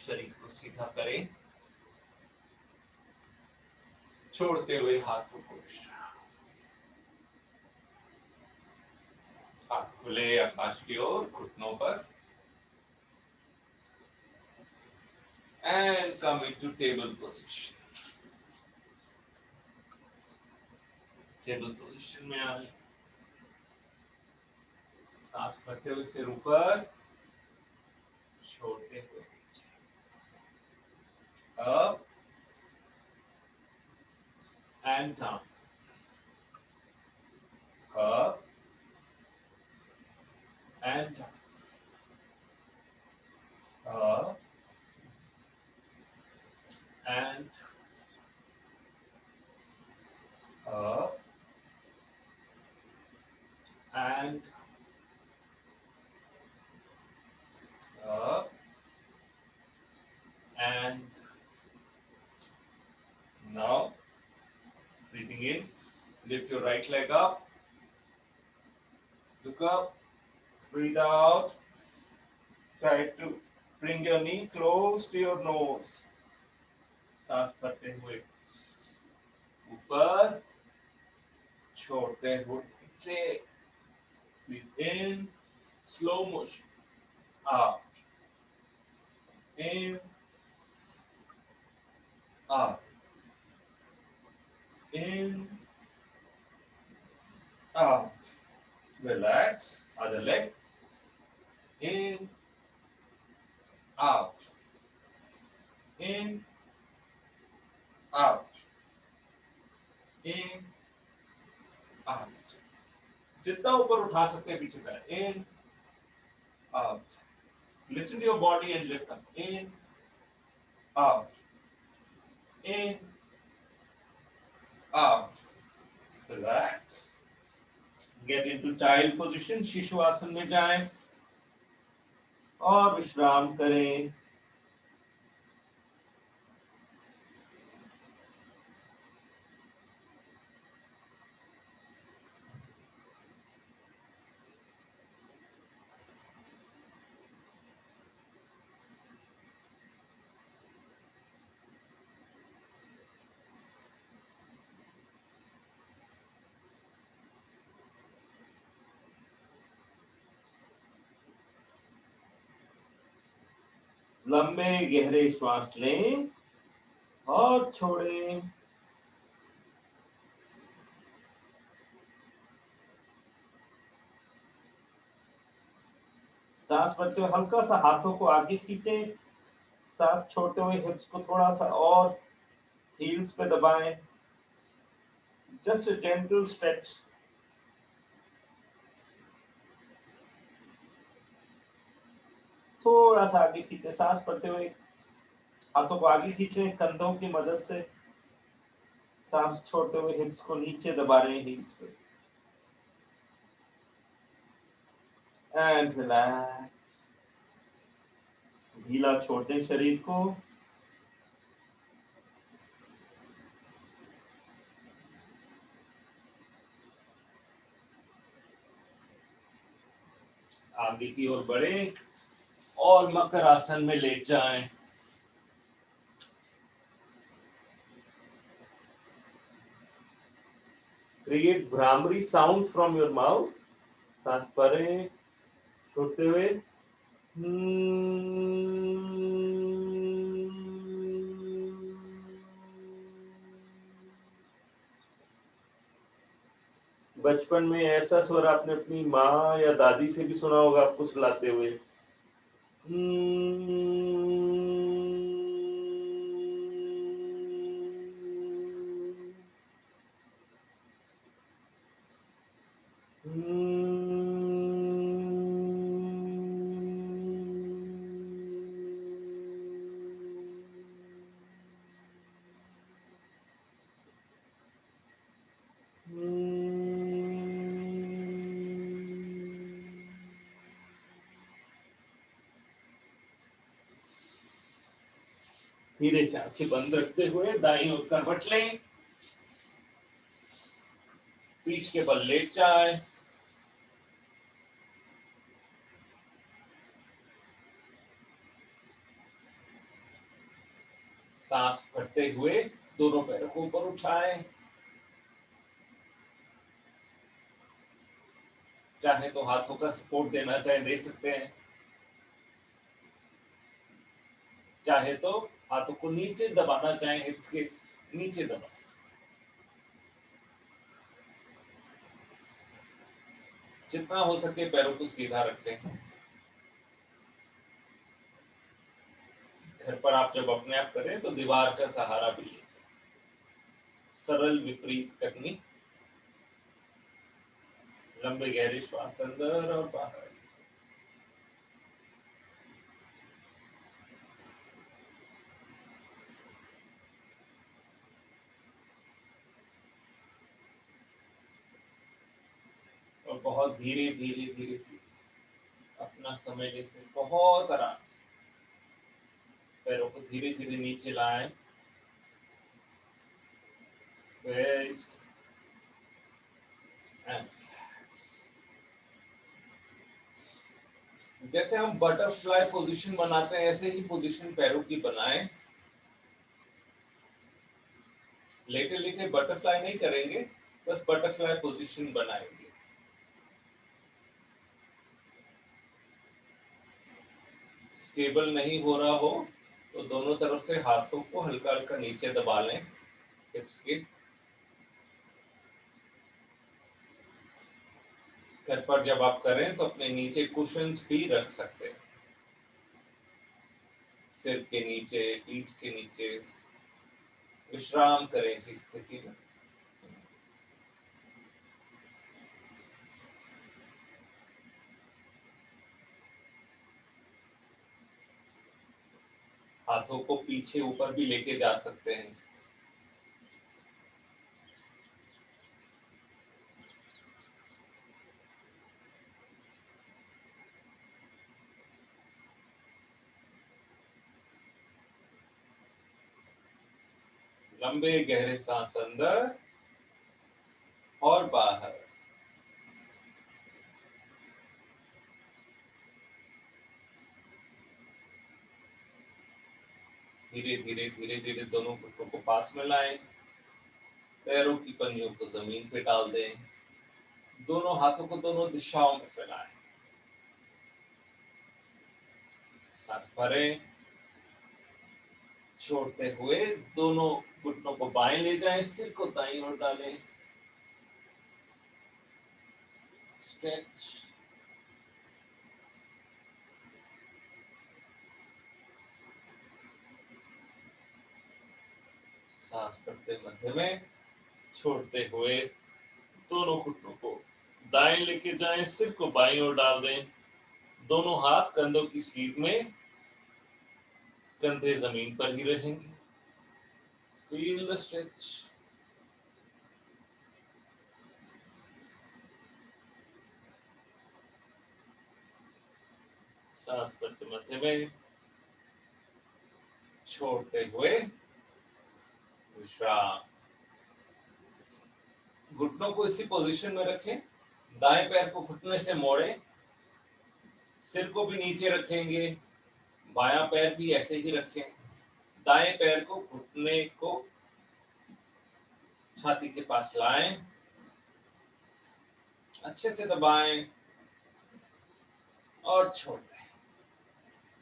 शरीर को सीधा करें, छोड़ते हुए हाथों को. हाथ खुले आकाश की ओर, घुटनों पर. and come into table position. Table position में आए, सांस भरते हुए सिर ऊपर, छोड़ते हुए नीचे, up and down, up and down, up and up and up and now breathing in, lift your right leg up, look up, breathe out, try to bring your knee close to your nose, सांस भरते हुए ऊपर, छोड़ते हुए नीचे, breathe in, slow motion, out, in, out, in, out, relax, other leg, in, out, in, out, in, out, जितना ऊपर उठा सकते हैं पीछे पैर, in, out, listen to your body and lift up, in, out, in, out, relax, get into child position, शिशु आसन में जाएं और विश्राम करें। लंबे गहरे श्वास लें और छोड़ें। सांस भरते हुए हल्का सा हाथों को आगे खींचें, सांस छोड़ते हुए हिप्स को थोड़ा सा और हील्स पे दबाएं, जस्ट अ जेंटल स्ट्रेच। थोड़ा सा आगे खींचे, सांस भरते हुए हाथों को आगे खींचें कंधों की मदद से, सांस छोड़ते हुए हिप्स को नीचे दबा रहे हैं हील्स पे, एंड रिलैक्स, ढीला छोड़ दें शरीर को। आगे की ओर बढ़े और मकर आसन में लेट जाएं। Create bhramari sound from your mouth, सांस भरें छोड़ते हुए बचपन में ऐसा स्वर आपने अपनी माँ या दादी से भी सुना होगा आपको सुलाते हुए। धीरे से आंखें बंद रखते हुए दाईं ओर करवट लें, पीठ के बल लेट जाए, सांस भरते हुए दोनों पैरों को ऊपर उठाएं, चाहे तो हाथों का सपोर्ट देना चाहे दे सकते हैं। चाहे तो हाथों को नीचे दबाना, चाहे हिप्स के नीचे दबा सकते। जितना हो सके पैरों को सीधा रखें। घर पर आप जब अपने आप करें तो दीवार का सहारा भी ले सकते। सरल विपरीत करनी। लंबे गहरे श्वास अंदर और बाहर। और बहुत धीरे धीरे धीरे धीरे अपना समय लेते बहुत आराम से पैरों को धीरे धीरे नीचे लाएं। जैसे हम बटरफ्लाई पोजीशन बनाते हैं ऐसे ही पोजीशन पैरों की बनाएं। लेटे लेटे बटरफ्लाई नहीं करेंगे, बस बटरफ्लाई पोजीशन बनाएंगे। स्टेबल नहीं हो रहा हो तो दोनों तरफ से हाथों को हल्का हल्का नीचे दबा लें हिप्स के। घर पर जब आप करें तो अपने नीचे कुशन्स भी रख सकते हैं, सिर के नीचे, पीठ के नीचे। विश्राम करें इसी स्थिति में। हाथों को पीछे ऊपर भी लेके जा सकते हैं। लंबे गहरे सांस अंदर और बाहर। धीरे धीरे धीरे धीरे दोनों घुटनों को पास में लाएं। पैरों की पंजों को जमीन पे डाल दें। दोनों हाथों को दोनों दिशाओं में फैलाएं। सांस भरें। छोड़ते हुए दोनों घुटनों को बाएं ले जाएं, सिर को दाईं ओर डालें। स्ट्रेच। सांस भरते मध्य में, छोड़ते हुए दोनों घुटनों को दाएं लेके जाएं, सिर को बाईं ओर डाल दें। दोनों हाथ कंधों की सीध में, कंधे जमीन पर ही रहेंगे। Feel the stretch. सांस भरते मध्य में, छोड़ते हुए विश्राम। घुटनों को इसी पोजीशन में रखें। दाएं पैर को घुटने से मोड़ें। सिर को भी नीचे रखेंगे। बायां पैर भी ऐसे ही रखें। दाएं पैर को घुटने को छाती के पास लाएं, अच्छे से दबाएं और छोड़ दें।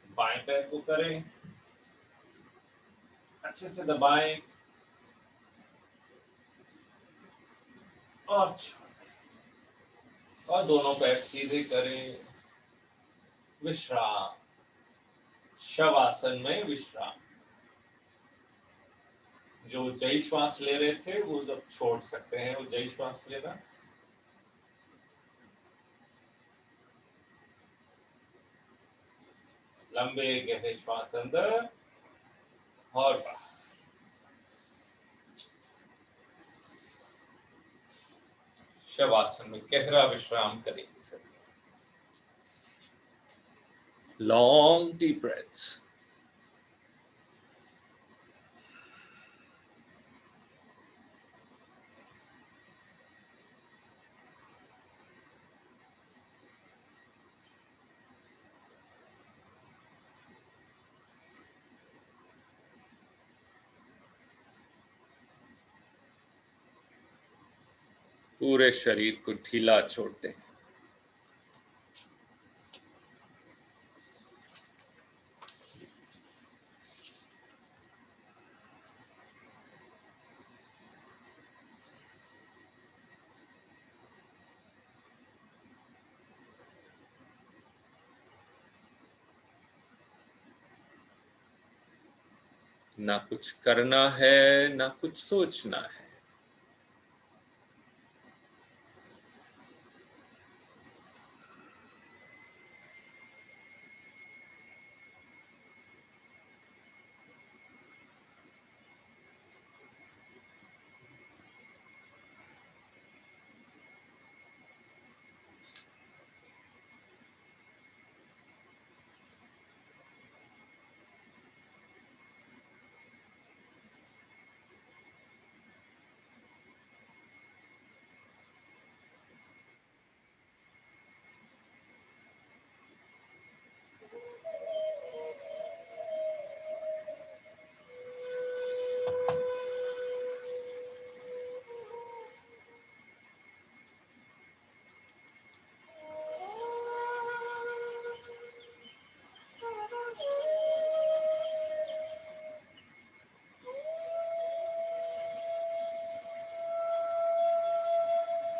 बाएं पैर को करें, अच्छे से दबाएं और छोड़ दें। और दोनों पैर सीधे करें। विश्राम। शवासन में विश्राम। जो ऊंचाई श्वास ले रहे थे वो जब छोड़ सकते हैं ऊंचाई श्वास लेना। लंबे गहरे श्वास अंदर और बाहर। शवासन में गहरा विश्राम करेंगे सभी। Long deep breaths. पूरे शरीर को ढीला छोड़ते हैं। ना कुछ करना है, ना कुछ सोचना है।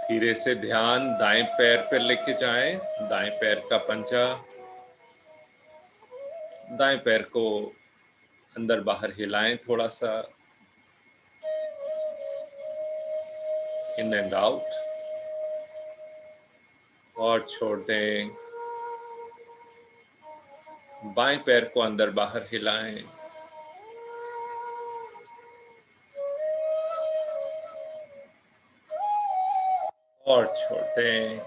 धीरे से ध्यान दाएं पैर पर लेके जाएं, दाएं पैर का पंजा, दाएं पैर को अंदर बाहर हिलाएं थोड़ा सा, इन एंड आउट, और छोड़ दें। बाएं पैर को अंदर बाहर हिलाएं और छोड़ दें।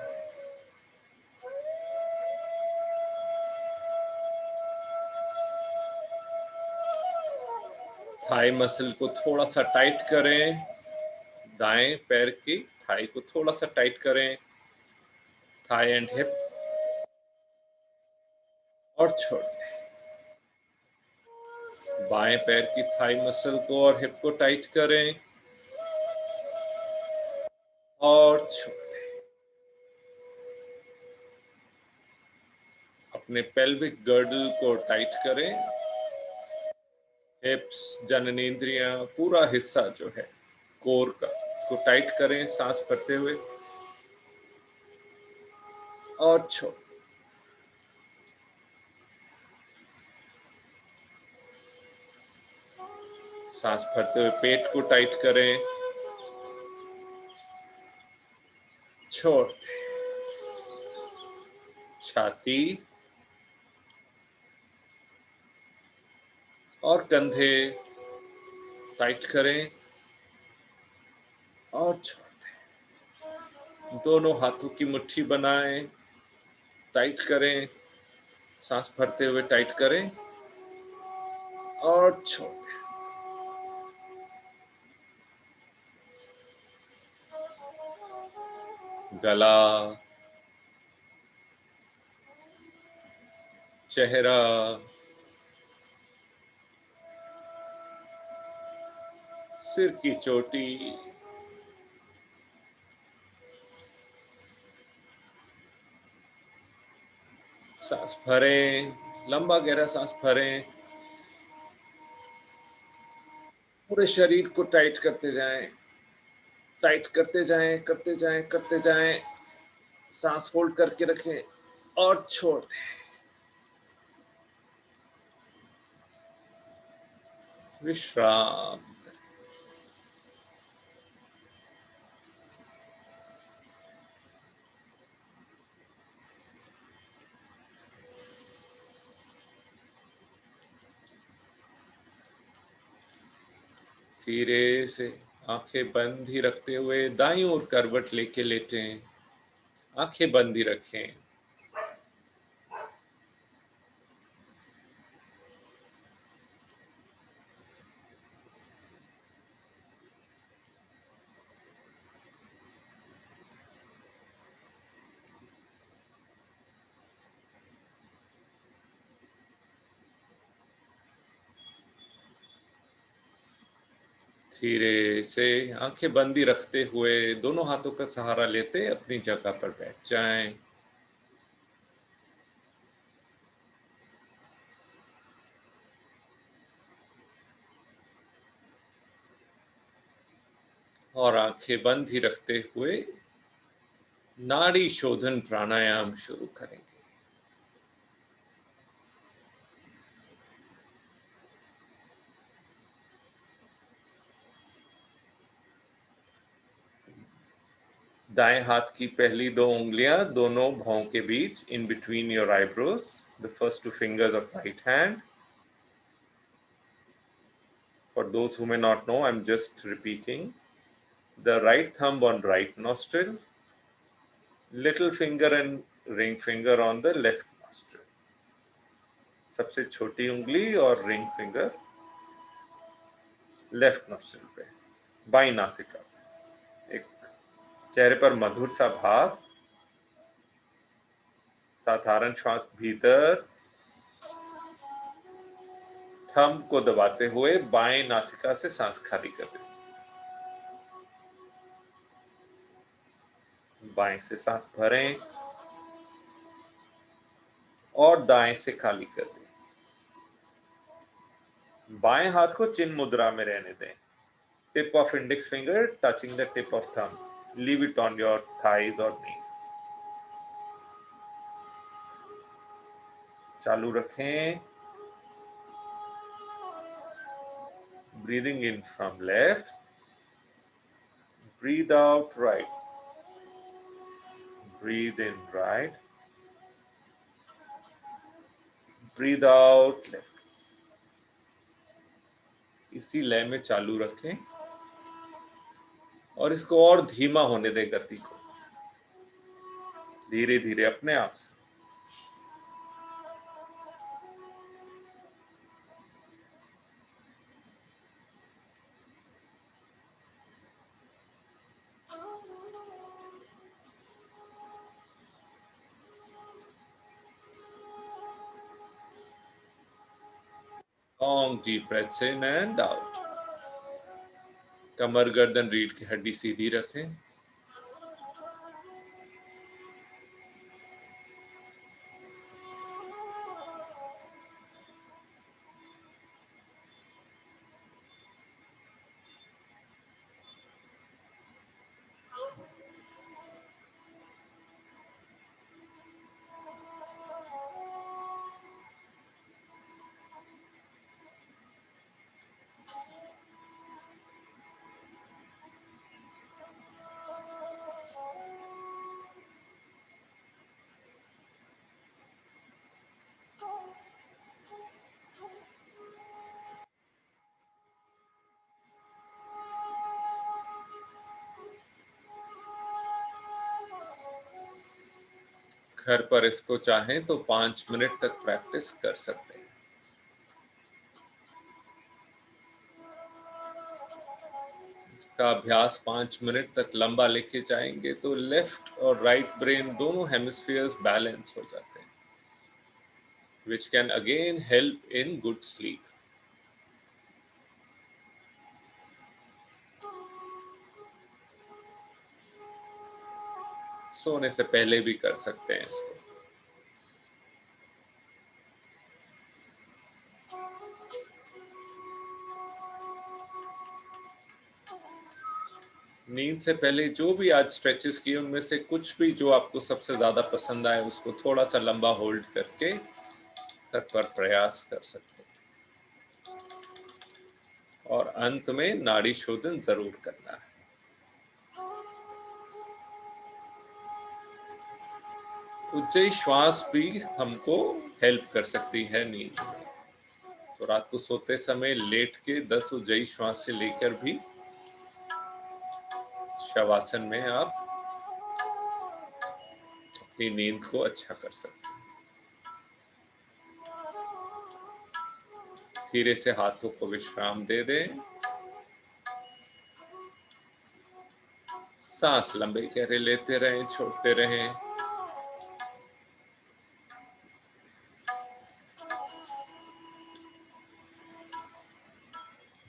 थाई मसल को थोड़ा सा टाइट करें, दाएं पैर की थाई को थोड़ा सा टाइट करें, थाई एंड हिप, और छोड़ दें। बाएं पैर की थाई मसल को और हिप को टाइट करें और छोड़ दें। अपने पेल्विक गर्डल को टाइट करें, हिप्स, जननेंद्रियां, पूरा हिस्सा जो है कोर का, इसको टाइट करें सांस भरते हुए और छोड़। सांस भरते हुए पेट को टाइट करें, छोड़ दें। छाती और कंधे टाइट करें और छोड़ दें। दोनों हाथों की मुट्ठी बनाएं, टाइट करें, सांस भरते हुए टाइट करें और छोड़ दें। गला, चेहरा, सिर की चोटी, सांस भरें, लंबा गहरा सांस भरें, पूरे शरीर को टाइट करते जाएं, टाइट करते जाएं, करते जाएं, करते जाएं। सांस होल्ड करके रखें और छोड़ दें। विश्राम। धीरे से आंखें बंद ही रखते हुए दाईं ओर करवट लेके लेटें, आंखें बंद ही रखें। धीरे से आंखें बंद ही रखते हुए दोनों हाथों का सहारा लेते अपनी जगह पर बैठ जाएं। और आंखें बंद ही रखते हुए नाड़ी शोधन प्राणायाम शुरू करेंगे। दाएं हाथ की पहली दो उंगलियां दोनों भौं के बीच, in between your eyebrows, the first two fingers of right hand. For those who may not know, I'm just repeating. The right thumb on right nostril, little finger and ring finger on the left nostril. सबसे छोटी उंगली और ring finger left nostril पे, by नासिका। एक चेहरे पर मधुर सा भाव, साधारण श्वास भीतर, थंब को दबाते हुए बाएं नासिका से सांस खाली कर दें। बाएं से सांस भरें और दाएं से खाली कर दें। बाएं हाथ को चिन्ह मुद्रा में रहने दें। Tip of index finger touching the tip of thumb. Leave it on your thighs और नीज. चालू रखें. Breathing in from left, breathe out right, breathe in right, breathe out left. इसी लय में चालू रखें और इसको और धीमा होने दें गति को, धीरे धीरे अपने आप से. Long deep breaths in and out. कमर गर्दन रीढ़ की हड्डी सीधी रखें. घर पर इसको चाहें तो 5 मिनट तक प्रैक्टिस कर सकते हैं. इसका अभ्यास 5 मिनट तक लंबा लेके जाएंगे तो लेफ्ट और राइट ब्रेन दोनों हेमिस्फीयर्स बैलेंस हो जाते हैं, which can again help in good sleep. सोने से पहले भी कर सकते हैं इसको. नींद से पहले जो भी आज स्ट्रेचेस किए उनमें से कुछ भी जो आपको सबसे ज्यादा पसंद आए उसको थोड़ा सा लंबा होल्ड करके घर पर प्रयास कर सकते हैं. और अंत में नाड़ी शोधन जरूर करना है. उज्जयी श्वास भी हमको हेल्प कर सकती है नींद में. तो रात को सोते समय लेट के 10 उज्जयी श्वास से लेकर भी शवासन में आप अपनी नींद को अच्छा कर सकते हैं. धीरे से हाथों को विश्राम दे दें. सांस लंबे गहरे लेते रहें, छोड़ते रहें.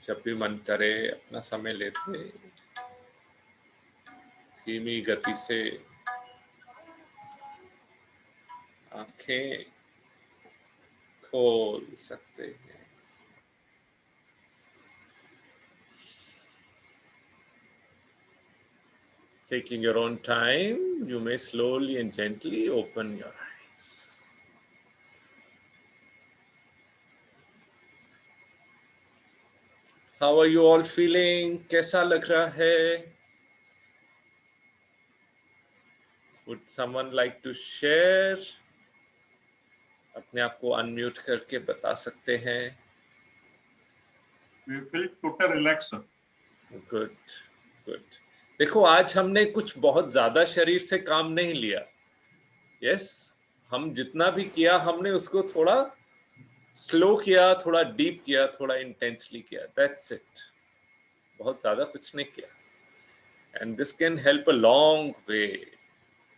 जब भी मन करे अपना समय लेते धीमी गति से आंखें खोल सकते हैं. Taking your own time, you may slowly and gently open your eyes. How are you all feeling? कैसा लग रहा है? Would someone like to share? अपने आप को अनम्यूट करके बता सकते हैं. We feel total relax, sir. Good, good. देखो आज हमने कुछ बहुत ज्यादा शरीर से काम नहीं लिया. Yes, हम जितना भी किया हमने उसको थोड़ा स्लो किया, थोड़ा डीप किया, थोड़ा इंटेंसली किया. That's it. बहुत ज्यादा कुछ नहीं किया. And this can help a long way.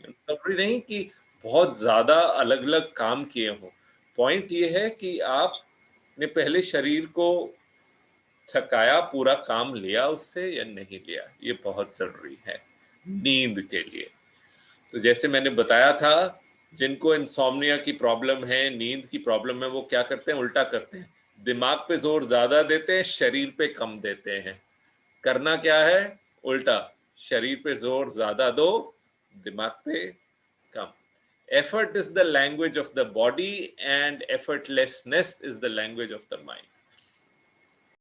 जरूरी नहीं कि बहुत ज्यादा अलग अलग काम किए हो. पॉइंट ये है कि आपने पहले शरीर को थकाया, पूरा काम लिया उससे या नहीं लिया. ये बहुत जरूरी है नींद के लिए. तो जैसे मैंने बताया था, जिनको इंसोम्निया की प्रॉब्लम है, नींद की प्रॉब्लम है, वो क्या करते हैं, उल्टा करते हैं. दिमाग पे जोर ज्यादा देते हैं, शरीर पे कम देते हैं. करना क्या है, उल्टा. शरीर पे जोर ज्यादा दो, दिमाग पे कम. Effort is the language of the body and effortlessness is the language of the mind.